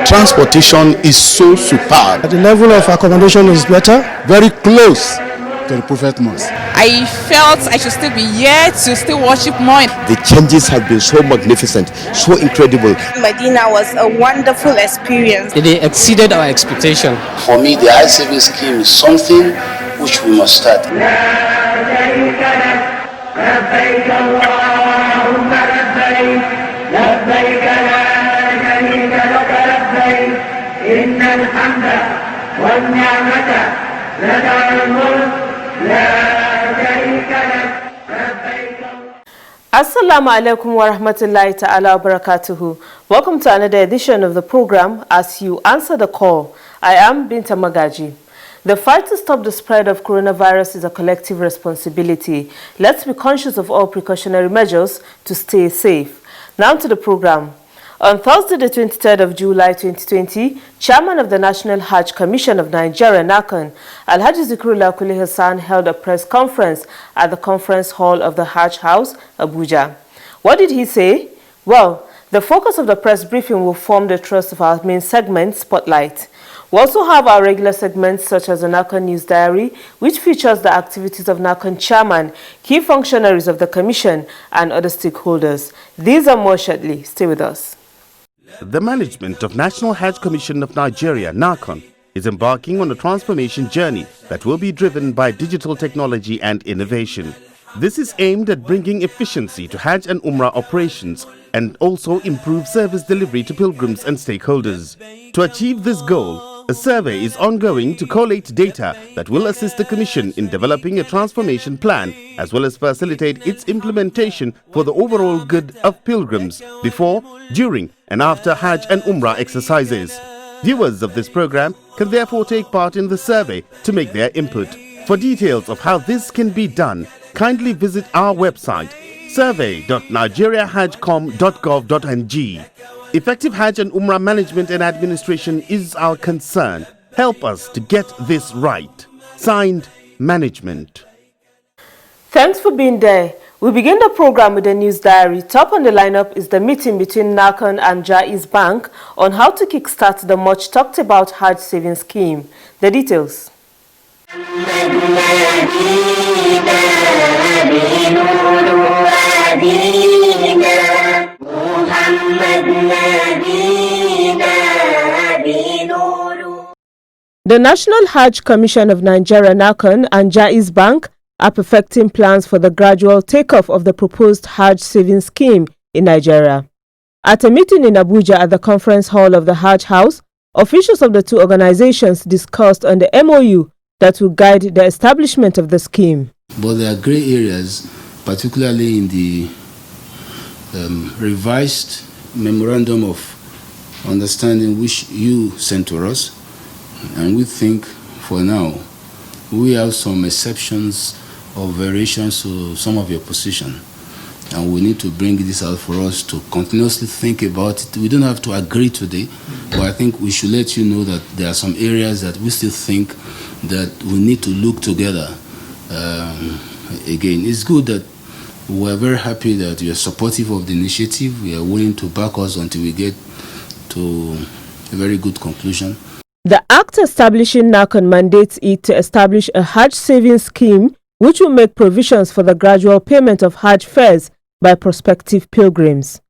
Transportation is so superb. The level of accommodation is better. Very close to the Prophet Mosque. I felt I should still be here to still worship more. The changes have been so magnificent, so incredible. Medina was a wonderful experience. They exceeded our expectation. For me, the Hajj saving scheme is something which we must start. Assalamu alaikum wa rahmatullahi ta'ala wa barakatuhu. Welcome to another edition of the program As You Answer the Call. I am Binta Magaji. The fight to stop the spread of coronavirus is a collective responsibility. Let's be conscious of all precautionary measures to stay safe. Now to the program. On Thursday, the 23rd of July 2020, Chairman of the National Hajj Commission of Nigeria, NAHCON, Alhaji Zikrullah Kuli Hassan, held a press conference at the conference hall of the Hajj House, Abuja. What did he say? Well, the focus of the press briefing will form the thrust of our main segment, Spotlight. We also have our regular segments such as the NAHCON News Diary, which features the activities of NAHCON Chairman, key functionaries of the Commission, and other stakeholders. These are more shortly. Stay with us. The management of National Hajj Commission of Nigeria, NAHCON, is embarking on a transformation journey that will be driven by digital technology and innovation. This is aimed at bringing efficiency to Hajj and Umrah operations and also improve service delivery to pilgrims and stakeholders. To achieve this goal, a survey is ongoing to collate data that will assist the Commission in developing a transformation plan as well as facilitate its implementation for the overall good of pilgrims before, during and after Hajj and Umrah exercises. Viewers of this program can therefore take part in the survey to make their input. For details of how this can be done, kindly visit our website survey.nigeriahajcom.gov.ng. Effective Hajj and Umrah management and administration is our concern. Help us to get this right. Signed, Management. Thanks for being there. We begin the program with the news diary. Top on the lineup is the meeting between NAHCON and Jaiz Bank on how to kickstart the much talked about Hajj savings scheme. The details. The National Hajj Commission of Nigeria, NAHCON, and Jaiz Bank are perfecting plans for the gradual takeoff of the proposed Hajj savings scheme in Nigeria. At a meeting in Abuja at the conference hall of the Hajj House, officials of the two organizations discussed on the MOU that will guide the establishment of the scheme. But there are grey areas, particularly in the revised memorandum of understanding which you sent to us, and we think for now we have some exceptions or variations to some of your position, and we need to bring this out for us to continuously think about it. We don't have to agree today, but I think we should let you know that there are some areas that we still think that we need to look together. Again, it's good that we're very happy that you're supportive of the initiative. We are willing to back us until we get to a very good conclusion. The Act establishing NAHCON mandates it to establish a Hajj savings scheme which will make provisions for the gradual payment of Hajj fares by prospective pilgrims.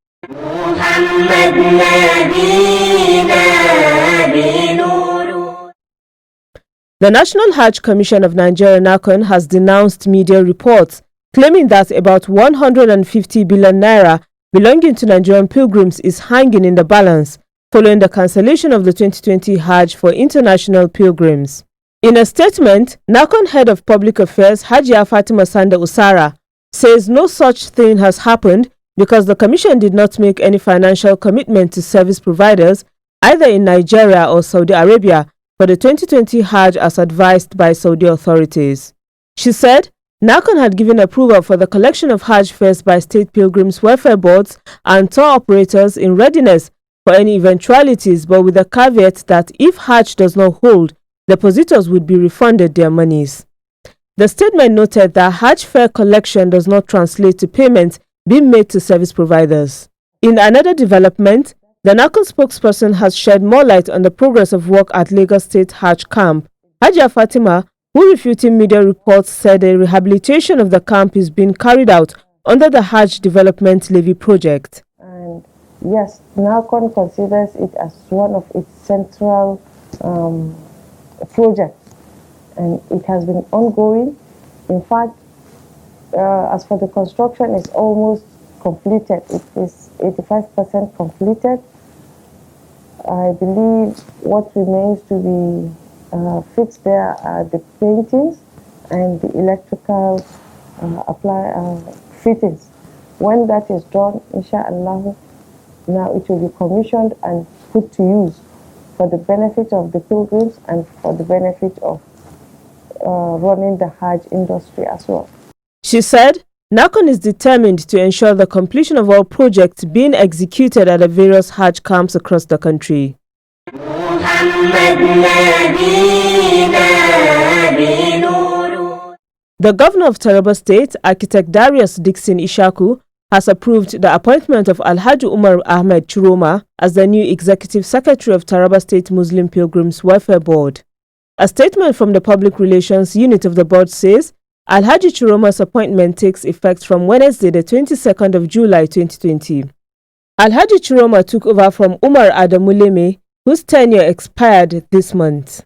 The National Hajj Commission of Nigeria, NAHCON, has denounced media reports claiming that about 150 billion naira belonging to Nigerian pilgrims is hanging in the balance following the cancellation of the 2020 Hajj for international pilgrims. In a statement, NAHCON Head of Public Affairs Hajia Fatima Sanda Usara says no such thing has happened because the Commission did not make any financial commitment to service providers either in Nigeria or Saudi Arabia for the 2020 Hajj as advised by Saudi authorities. She said NAHCON had given approval for the collection of Hajj fares by state pilgrims welfare boards and tour operators in readiness for any eventualities, but with the caveat that if Hajj does not hold, depositors would be refunded their monies. The statement noted that Hajj fare collection does not translate to payments being made to service providers. In another development, the NAHCON spokesperson has shed more light on the progress of work at Lagos State Hajj camp. Hajia Fatima, who refuting media reports, said a rehabilitation of the camp is being carried out under the Hajj Development Levy project. And yes, NAHCON considers it as one of its central projects, and it has been ongoing. In fact, as for the construction, it's almost completed. It is 85% completed. I believe what remains to be fixed there are the paintings and the electrical fittings. When that is done, inshallah, now it will be commissioned and put to use for the benefit of the pilgrims and for the benefit of running the Hajj industry as well. She said, NAHCON is determined to ensure the completion of all projects being executed at the various Hajj camps across the country. The governor of Taraba State, Architect Darius Dixon Ishaku, has approved the appointment of Alhaji Umar Ahmed Chiroma as the new Executive Secretary of Taraba State Muslim Pilgrims Welfare Board. A statement from the Public Relations Unit of the board says, Alhaji Chiroma's appointment takes effect from Wednesday, the 22nd of July 2020. Alhaji Chiroma took over from Umar Adamuleme, whose tenure expired this month.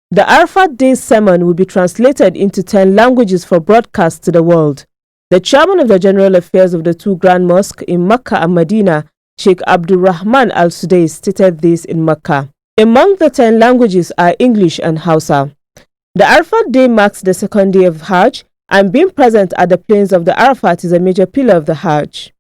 The Arafat Day sermon will be translated into 10 languages for broadcast to the world. The chairman of the General Affairs of the two Grand Mosques in Mecca and Medina, Sheikh Abdul Rahman Al Sudais, stated this in Mecca. Among the 10 languages are English and Hausa. The Arafat Day marks the second day of Hajj, and being present at the plains of the Arafat is a major pillar of the Hajj.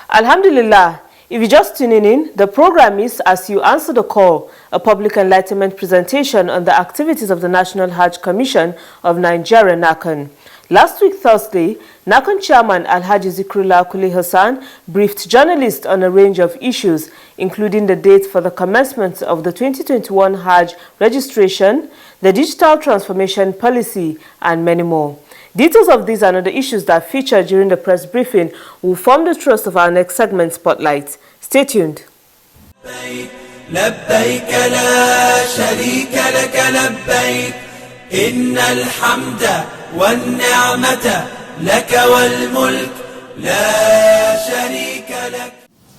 Alhamdulillah, if you're just tuning in, the program is As You Answer the Call, a public enlightenment presentation on the activities of the National Hajj Commission of Nigeria, NAHCON. Last week, Thursday, NAHCON Chairman Alhaji Zikrullah Kuli Hassan briefed journalists on a range of issues, including the date for the commencement of the 2021 Hajj registration, the digital transformation policy, and many more. Details of these and other issues that feature during the press briefing will form the thrust of our next segment, Spotlight. Stay tuned. لبيك لا شريك لك لبيك إن الحمد والنعمة لك والملك لا شريك لك.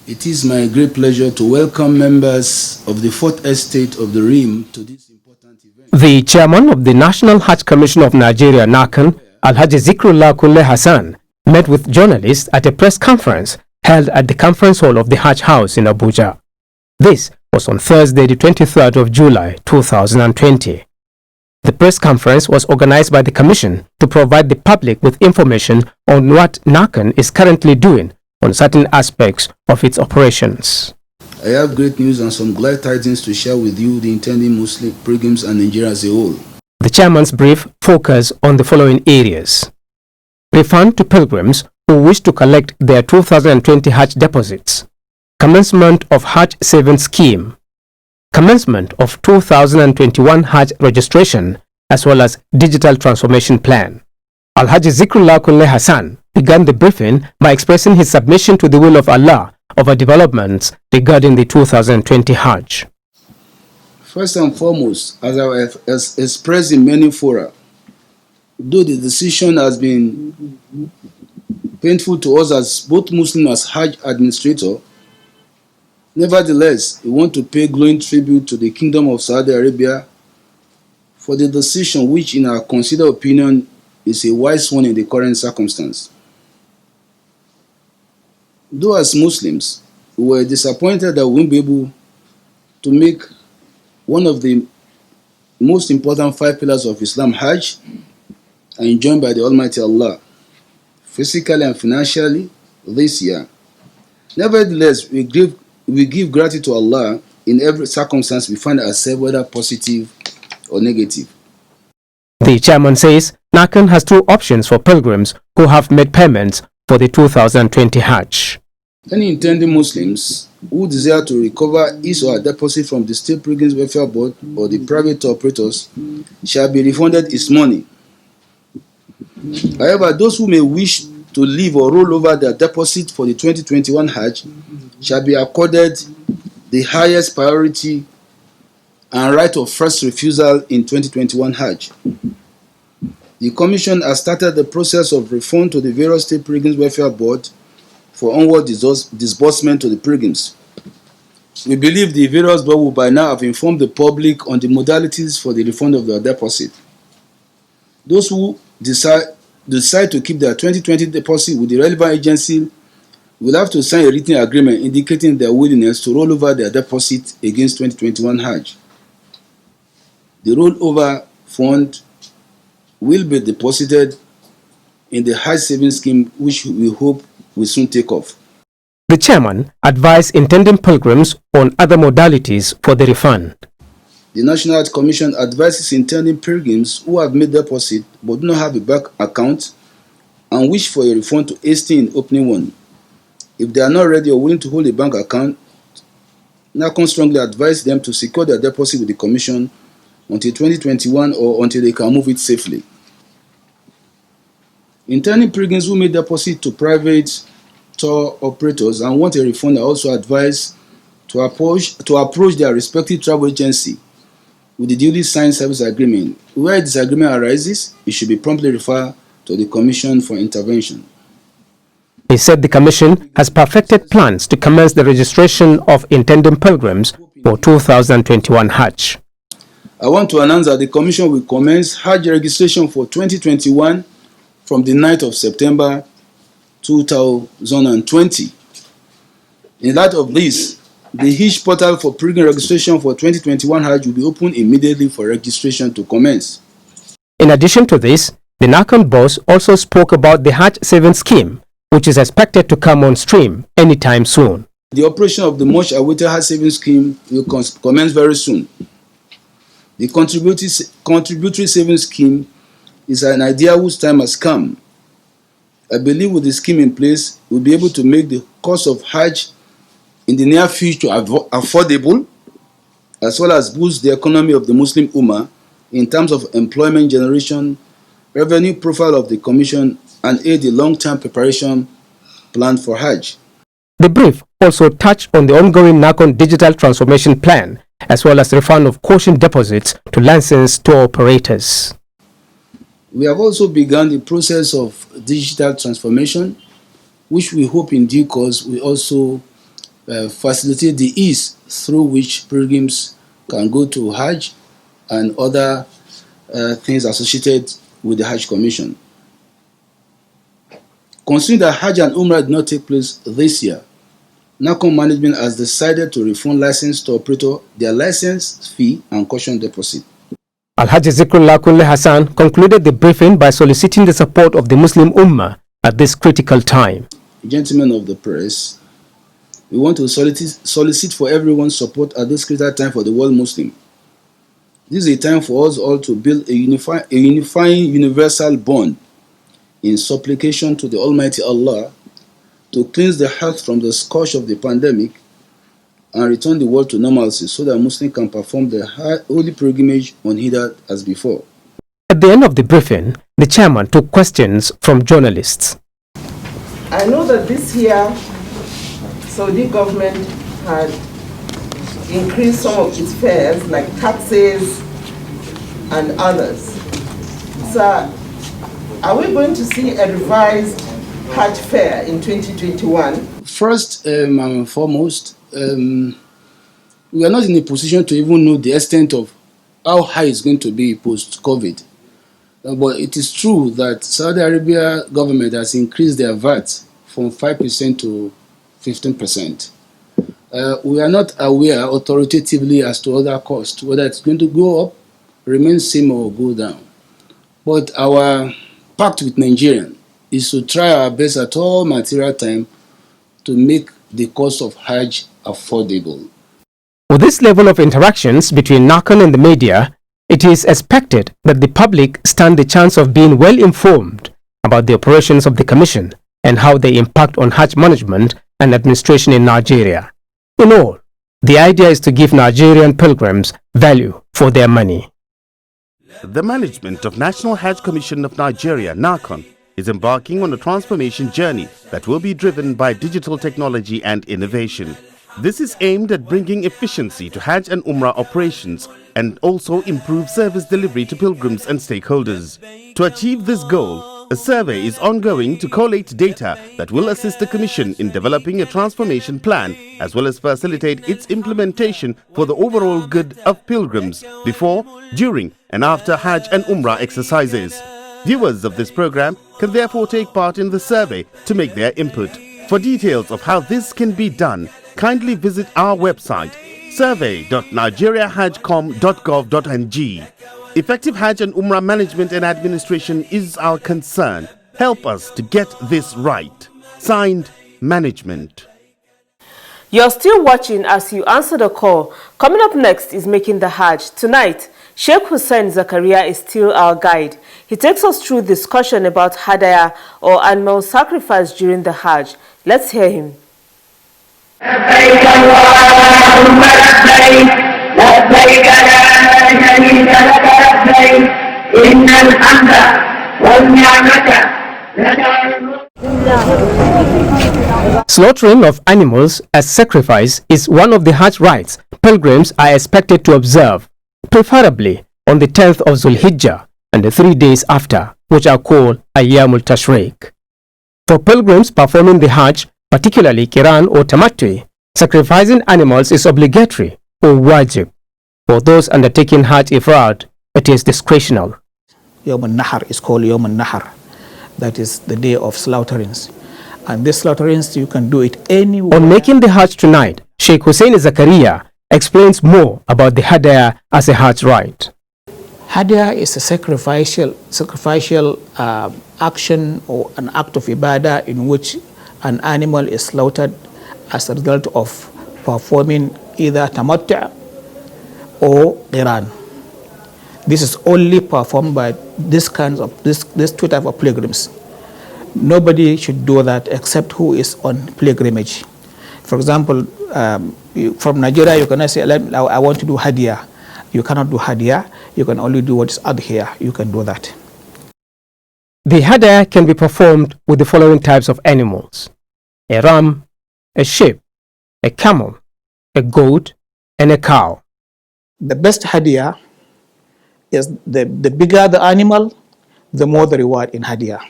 It is my great pleasure to welcome members of the Fourth Estate of the Rim to this important event. The chairman of the National Hajj Commission of Nigeria, NAHCON, Alhaji Zikrullah Kule Hassan, met with journalists at a press conference held at the conference hall of the Hajj House in Abuja. This was on Thursday, the 23rd of July, 2020. The press conference was organized by the Commission to provide the public with information on what NAHCON is currently doing on certain aspects of its operations. I have great news and some glad tidings to share with you, the intending Muslim pilgrims and Nigeria as a whole. The chairman's brief focused on the following areas: refund to pilgrims who wish to collect their 2020 Hajj deposits, commencement of Hajj savings scheme, commencement of 2021 Hajj registration, as well as digital transformation plan. Alhaji Zikrullah Kule Hassan began the briefing by expressing his submission to the will of Allah over developments regarding the 2020 Hajj. First and foremost, as I have expressed in many fora, though the decision has been painful to us as both Muslim as Hajj administrator, nevertheless, we want to pay glowing tribute to the Kingdom of Saudi Arabia for the decision which, in our considered opinion, is a wise one in the current circumstance. Though as Muslims, we were disappointed that we won't be able to make one of the most important 5 pillars of Islam, Hajj, and enjoined by the Almighty Allah, physically and financially, this year. Nevertheless, we give gratitude to Allah in every circumstance we find ourselves, whether positive or negative. The chairman says NAHCON has 2 options for pilgrims who have made payments for the 2020 Hajj. Any intending Muslims who desire to recover his or her deposit from the State Pilgrims Welfare Board or the private operators shall be refunded his money. However, those who may wish to leave or roll over their deposit for the 2021 Hajj shall be accorded the highest priority and right of first refusal in 2021 Hajj. The Commission has started the process of refund to the various State Pilgrims Welfare Board for onward disbursement to the pilgrims. We believe the various boards will by now have informed the public on the modalities for the refund of their deposit. Those who decide to keep their 2020 deposit with the relevant agency will have to sign a written agreement indicating their willingness to roll over their deposit against 2021 Hajj. The rollover fund will be deposited in the Hajj savings scheme, which we hope will soon take off. The chairman advised intending pilgrims on other modalities for the refund. The National Hajj Commission advises intending pilgrims who have made deposit but do not have a bank account and wish for a refund to hasten in opening one. If they are not ready or willing to hold a bank account, NAHCON strongly advise them to secure their deposit with the Commission until 2021 or until they can move it safely. Intending pilgrims who made deposit to private tour operators and want a refund are also advised to approach their respective travel agency with the duly signed service agreement. Where disagreement arises, it should be promptly referred to the Commission for intervention. He said the Commission has perfected plans to commence the registration of intending pilgrims for 2021 Hajj. I want to announce that the Commission will commence Hajj registration for 2021 from the 9th of September 2020. In light of this, the Hajj portal for pilgrim registration for 2021 Hajj will be opened immediately for registration to commence. In addition to this, the NAHCON boss also spoke about the Hajj savings scheme, which is expected to come on stream anytime soon. The operation of the much awaited Hajj savings scheme will commence very soon. The contributory savings scheme is an idea whose time has come. I believe with the scheme in place, we'll be able to make the cost of Hajj in the near future affordable, as well as boost the economy of the Muslim Ummah in terms of employment generation, revenue profile of the Commission, and aid the long-term preparation plan for Hajj. The brief also touched on the ongoing NAHCON digital transformation plan, as well as refund of caution deposits to licensed tour operators. We have also begun the process of digital transformation, which we hope in due course will also facilitate the ease through which pilgrims can go to Hajj and other things associated with the Hajj Commission. Considering that Hajj and Umrah did not take place this year, NAHCON management has decided to refund licensed tour operator their license fee and caution deposit. Alhaji Zikrullah Kunle Hassan concluded the briefing by soliciting the support of the Muslim Ummah at this critical time. Gentlemen of the press, we want to solicit for everyone's support at this critical time for the world Muslim. This is a time for us all to build a unifying universal bond in supplication to the Almighty Allah to cleanse the health from the scourge of the pandemic and return the world to normalcy so that Muslims can perform their holy pilgrimage unhindered as before. At the end of the briefing, the chairman took questions from journalists. I know that this year, Saudi government had increased some of its fares, like taxes and others. So, are we going to see a revised Hajj fare in 2021? First and foremost, we are not in a position to even know the extent of how high it's going to be post-COVID. But it is true that Saudi Arabia government has increased their VAT from 5% to 15%. We are not aware authoritatively as to other costs, whether it's going to go up, remain same, or go down. But our pact with Nigeria is to try our best at all material time to make the cost of Hajj affordable. With this level of interactions between NAHCON and the media, it is expected that the public stand the chance of being well informed about the operations of the Commission and how they impact on Hajj management and administration in Nigeria. In all, the idea is to give Nigerian pilgrims value for their money. The management of National Hajj Commission of Nigeria, NAHCON, is embarking on a transformation journey that will be driven by digital technology and innovation. This is aimed at bringing efficiency to Hajj and Umrah operations and also improve service delivery to pilgrims and stakeholders. To achieve this goal, a survey is ongoing to collate data that will assist the Commission in developing a transformation plan as well as facilitate its implementation for the overall good of pilgrims before, during and after Hajj and Umrah exercises. Viewers of this program can therefore take part in the survey to make their input. For details of how this can be done, kindly visit our website survey.nigeriahajcom.gov.ng. Effective Hajj and Umrah management and administration is our concern. Help us to get this right. Signed, Management. You're still watching as you answer the call. Coming up next is Making the Hajj. Tonight, Sheikh Hussein Zakaria is still our guide. He takes us through discussion about hadaya or animal sacrifice during the Hajj. Let's hear him. لبيك اللهم لبيك لبيك لا شريك لك لبيك إن الحمد والنعمة لك والملك. Slaughtering of animals as sacrifice is one of the Hajj rites pilgrims are expected to observe, preferably on the 10th of Zulhijjah and the 3 days after, which are called Ayyamul Tashriq. For pilgrims performing the Hajj, particularly Qiran or Tamattu, sacrificing animals is obligatory or wajib. For those undertaking Hajj Ifrad, it is discretional. Yawm al-Nahr is called Yawm al-Nahr. That is the day of slaughterings. And this slaughterings, you can do it anywhere. On Making the Hajj tonight, Sheikh Hussein Zakaria explains more about the hadaya as a Hajj rite. Hadaya is a sacrificial action or an act of ibadah in which an animal is slaughtered as a result of performing either tamattu' or qiran. This is only performed by these two types of pilgrims. Nobody should do that except who is on pilgrimage. For example, from Nigeria, you cannot say, I want to do hadiyah. You cannot do hadiyah. You can only do what is adhiyah. You can do that. The hadaya can be performed with the following types of animals: a ram, a sheep, a camel, a goat, and a cow. The best hadiyah is the bigger the animal, the more the reward in hadiyah.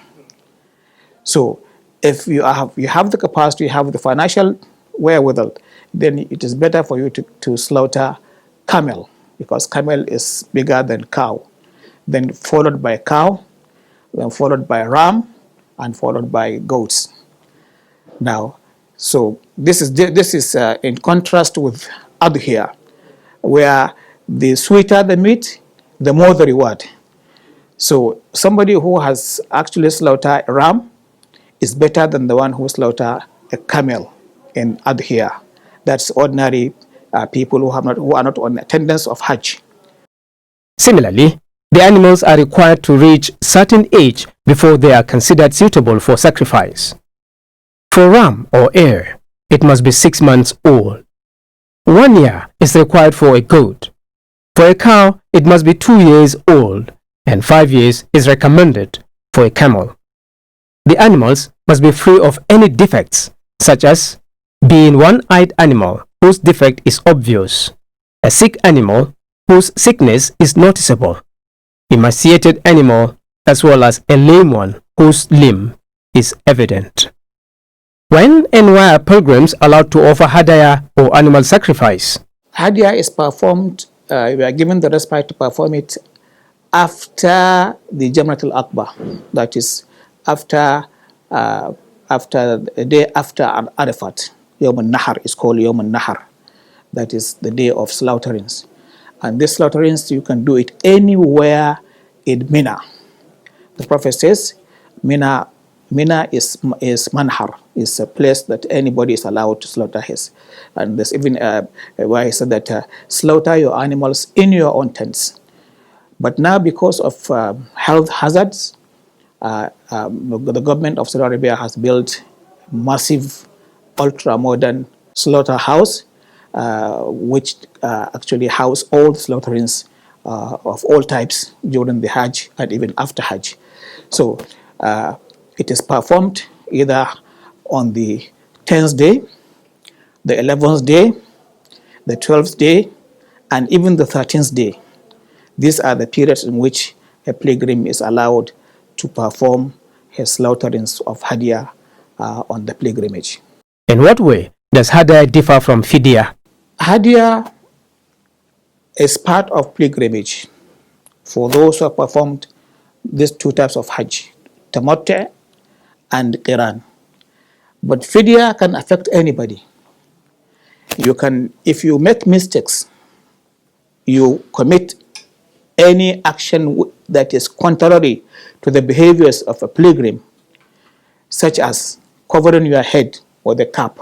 So if you have the capacity, you have the financial wherewithal, then it is better for you to slaughter camel, because camel is bigger than cow, then followed by cow, then followed by ram, and followed by goats. Now, so this is in contrast with adhiyah, where the sweeter the meat, the more the reward. So somebody who has actually slaughtered a ram is better than the one who slaughtered a camel in adhiyah. That's ordinary people who are not on attendance of Hajj. Similarly, the animals are required to reach certain age before they are considered suitable for sacrifice. For ram or hare, it must be 6 months old. 1 year is required for a goat. For a cow, it must be 2 years old, and 5 years is recommended for a camel. The animals must be free of any defects, such as being one-eyed animal whose defect is obvious, a sick animal whose sickness is noticeable, emaciated animal, as well as a lame one whose limb is evident. When and where are pilgrims allowed to offer hadaya or animal sacrifice? Hadaya is performed, we are given the respite to perform it after the Jamratul Akbar, that is after the day after Arafat. Yawm al-Nahr is called Yawm al-Nahr. That is the day of slaughterings. And this slaughterings, you can do it anywhere in Mina. The Prophet says, Mina is manhar, is a place that anybody is allowed to slaughter his. And there's even where he said that slaughter your animals in your own tents. But now, because of health hazards, the government of Saudi Arabia has built massive ultra-modern slaughterhouse, which actually house all slaughterings of all types during the Hajj and even after Hajj. So it is performed either on the 10th day, the 11th day, the 12th day, and even the 13th day. These are the periods in which a pilgrim is allowed to perform his slaughterings of Hadiyah on the pilgrimage. In what way does Hadiyah differ from Fidya? Hadiyah is part of pilgrimage for those who have performed these two types of Hajj, Tamattu and Qiran. But Fidya can affect anybody. You can, if you make mistakes, you commit any action that is contrary to the behaviors of a pilgrim, such as covering your head with a cap,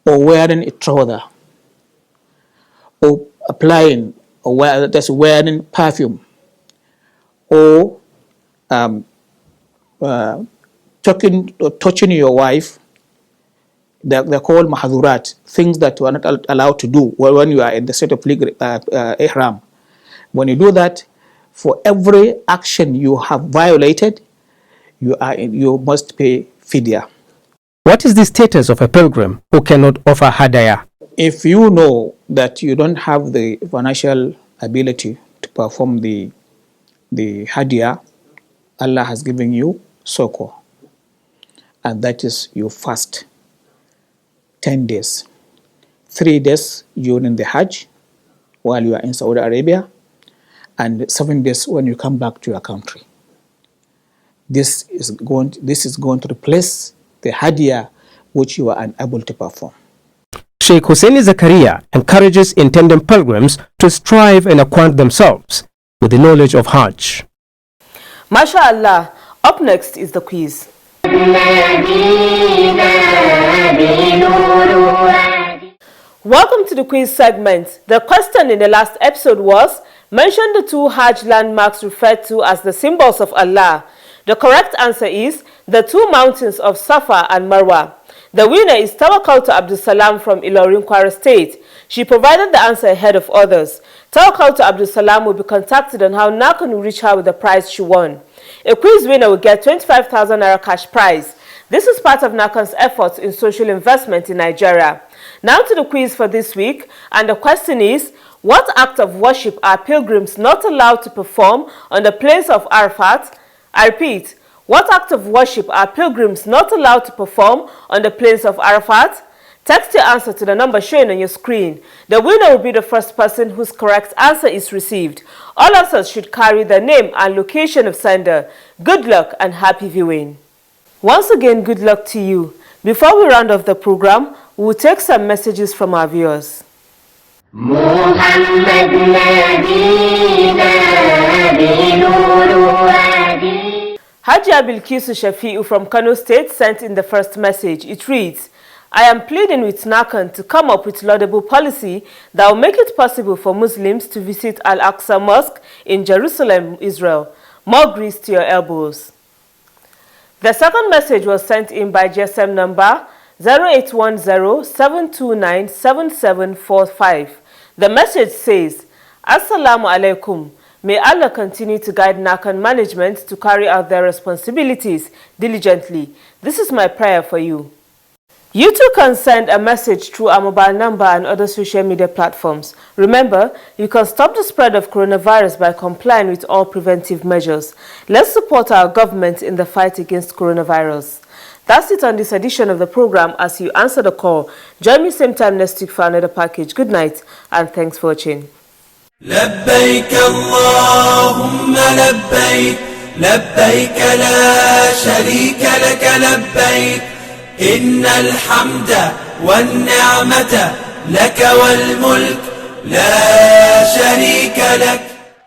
or wearing a trouser, or applying or wearing perfume, or touching your wife. They're called mahadhurat, things that you are not allowed to do when you are in the state of ihram. When you do that, for every action you have violated, you must pay fidya. What is the status of a pilgrim who cannot offer hadaya? If you know that you don't have the financial ability to perform the hadiyah, Allah has given you succor, and that is you fast 10 days, 3 days during the Hajj while you are in Saudi Arabia, and 7 days when you come back to your country. This is going to replace the hadiyah which you are unable to perform. Sheikh Hussein Zakaria encourages intending pilgrims to strive and acquaint themselves with the knowledge of Hajj. MashaAllah, up next is the quiz. Welcome to the quiz segment. The question in the last episode was, mention the two Hajj landmarks referred to as the symbols of Allah. The correct answer is the two mountains of Safa and Marwa. The winner is Tawakkal Abdul Salam from Ilorin, Kwara State. She provided the answer ahead of others. Tawakkal Abdul Salam will be contacted on how NAHCON will reach her with the prize she won. A quiz winner will get 25,000 Naira cash prize. This is part of NAHCON's efforts in social investment in Nigeria. Now to the quiz for this week, and the question is, what act of worship are pilgrims not allowed to perform on the place of Arafat? I repeat, what act of worship are pilgrims not allowed to perform on the plains of Arafat? Text your answer to the number showing on your screen. The winner will be the first person whose correct answer is received. All answers should carry the name and location of sender. Good luck and happy viewing. Once again, good luck to you. Before we round off the program, we will take some messages from our viewers. Hajia Bilkisu Shafi'u from Kano State sent in the first message. It reads, I am pleading with NAHCON to come up with laudable policy that will make it possible for Muslims to visit Al-Aqsa Mosque in Jerusalem, Israel. More grease to your elbows. The second message was sent in by GSM number 0810-729-7745. The message says, Assalamu alaikum. May Allah continue to guide NAHCON management to carry out their responsibilities diligently. This is my prayer for you. You too can send a message through our mobile number and other social media platforms. Remember, you can stop the spread of coronavirus by complying with all preventive measures. Let's support our government in the fight against coronavirus. That's it on this edition of the program. As you answer the call, join me same time next week for another package. Good night and thanks for watching. لبيك اللهم لبيك لبيك لا شريك لك لبيك إن الحمد والنعمة لك والملك لا شريك لك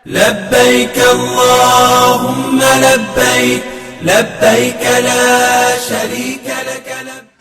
لبيك اللهم لبيك لبيك لا شريك لك لبيك